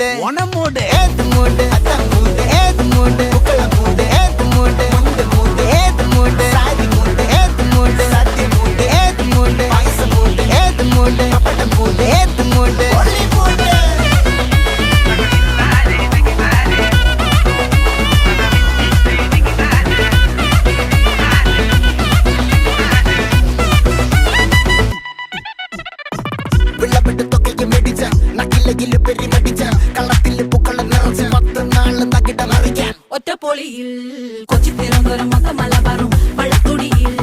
மூடு ஒன மூடு ஏத்து மூடு அத்த மூடு ஏத்து மூடு புக்கல மூடு ஏத்து மூடு முண்டு மூடு ஏத்து மூடு சாதி மூடு ஏத்து மூடு சத்தி மூடு ஏத்து மூடு பாயச மூடு ஏத்து மூடு பப்பட மூடு ஏத்து மூடு ஒளி மூடு വിളവെട്ട് തൊക്കയ്ക്ക് മെടിച്ച നക്കിലകില് പെരിമടിച്ച കള്ളത്തില് പൂക്കള നിറച്ച് 10 നാള് നകിട മറിക്കാൻ ഒറ്റപ്പൊളിയിൽ കൊച്ചി തിരുവനന്തപുരം മൊത്തം മലബാറും വള്ളത്തുടിയിൽ